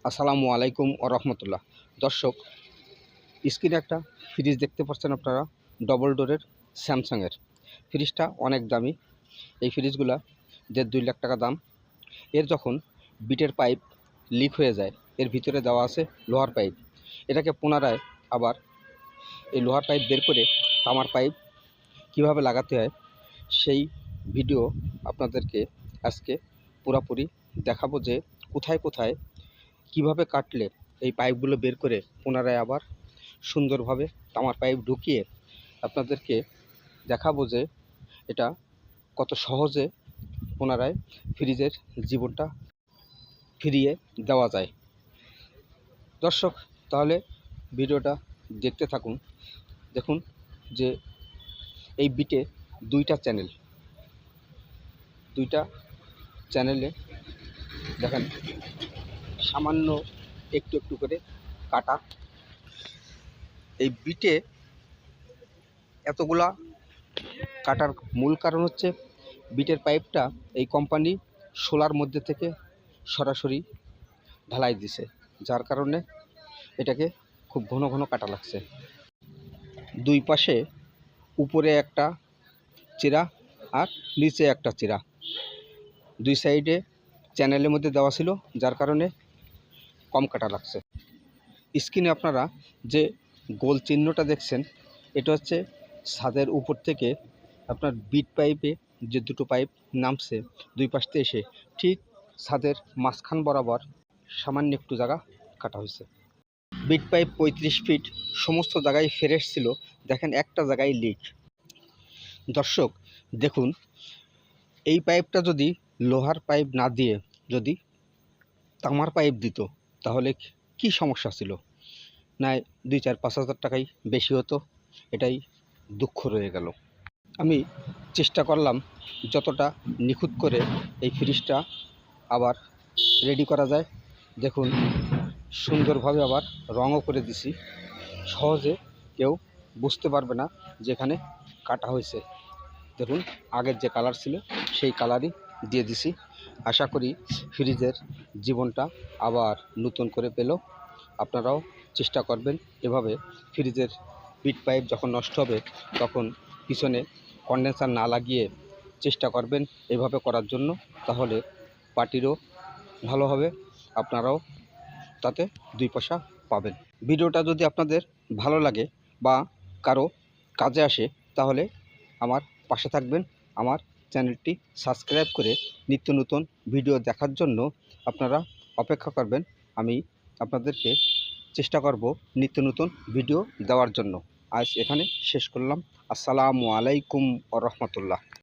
আসসালামু আলাইকুম ও রহমতুল্লাহ। দর্শক, স্ক্রিনে একটা ফ্রিজ দেখতে পাচ্ছেন আপনারা, ডবল ডোরের স্যামসাংয়ের। ফ্রিজটা অনেক দামি। এই ফ্রিজগুলা 1.5-2 লাখ টাকা দাম। এর যখন বিটের পাইপ লিক হয়ে যায়, এর ভিতরে দেওয়া আছে লোহার পাইপ। এটাকে পুনরায় আবার এই লোহার পাইপ বের করে তামার পাইপ কিভাবে লাগাতে হয় সেই ভিডিও আপনাদেরকে আজকে পুরোপুরি দেখাবো, যে কোথায় কোথায় কিভাবে কাটলে এই পাইপগুলো বের করে পুনরায় আবার সুন্দরভাবে তামার পাইপ ঢুকিয়ে আপনাদেরকে দেখাবো যে এটা কত সহজে পুনরায় ফ্রিজের জীবনটা ফিরিয়ে দেওয়া যায়। দর্শক, তাহলে ভিডিওটা দেখতে থাকুন। দেখুন যে এই বিটে দুইটা চ্যানেলে দেখেন সামান্য একটু একটু করে কাটা। এই বিটে এতগুলা কাটার মূল কারণ হচ্ছে বিটের পাইপটা এই কোম্পানি সোলার মধ্যে থেকে সরাসরি ঢালাই দিছে, যার কারণে এটাকে খুব ঘন ঘন কাটা লাগছে। দুই পাশে উপরে একটা চিরা আর নিচে একটা চিরা, দুই সাইডে চ্যানেলের মধ্যে দেওয়া ছিল, যার কারণে কম কাটা লাগছে। স্ক্রিনে আপনারা যে গোল চিহ্নটা দেখছেন, এটা হচ্ছে ছাদের উপর থেকে আপনার বিট পাইপে যে দুটো পাইপ নামছে, দুই পাশ থেকে এসে ঠিক ছাদের মাঝখান বরাবর সামান্য একটু জায়গা কাটা হয়েছে। বিট পাইপ 35 ফিট সমস্ত জায়গায় ফ্রেশ ছিল। দেখেন একটা জায়গায় লিক। দর্শক দেখুন, এই পাইপটা যদি লোহার পাইপ না দিয়ে যদি তামার পাইপ দিত, তাহলে কি সমস্যা ছিল? না 2-4-5 হাজার টাকাই বেশি হতো। এটাই দুঃখ রয়ে গেল। আমি চেষ্টা করলাম যতটা নিখুঁত করে এই ফ্রিজটা আবার রেডি করা যায়। দেখুন সুন্দরভাবে আবার রঙও করে দিছি, সহজে কেউ বুঝতে পারবে না যেখানে কাটা হয়েছে। দেখুন আগের যে কালার ছিল সেই কালারই দিয়ে দিছি। আশা করি ফ্রিজের জীবনটা আবার নতুন করে পেল। আপনারাও চেষ্টা করবেন এভাবে। ফ্রিজের বিট পাইপ যখন নষ্ট হবে তখন পিছনে কন্ডেন্সার না লাগিয়ে চেষ্টা করবেন এভাবে করার জন্য, তাহলে পার্টিরও ভালো হবে, আপনারাও তাতে 2 পয়সা পাবেন। ভিডিওটা যদি আপনাদের ভালো লাগে বা কারো কাজে আসে, তাহলে আমার পাশে থাকবেন। আমার চ্যানেলটি সাবস্ক্রাইব করে নিত্য নতুন ভিডিও দেখার জন্য আপনারা অপেক্ষা করবেন। আমি আপনাদেরকে চেষ্টা করব নিত্য নতুন ভিডিও দেওয়ার জন্য। আজ এখানে শেষ করলাম। আসসালামু আলাইকুম ওয়া রাহমাতুল্লাহ।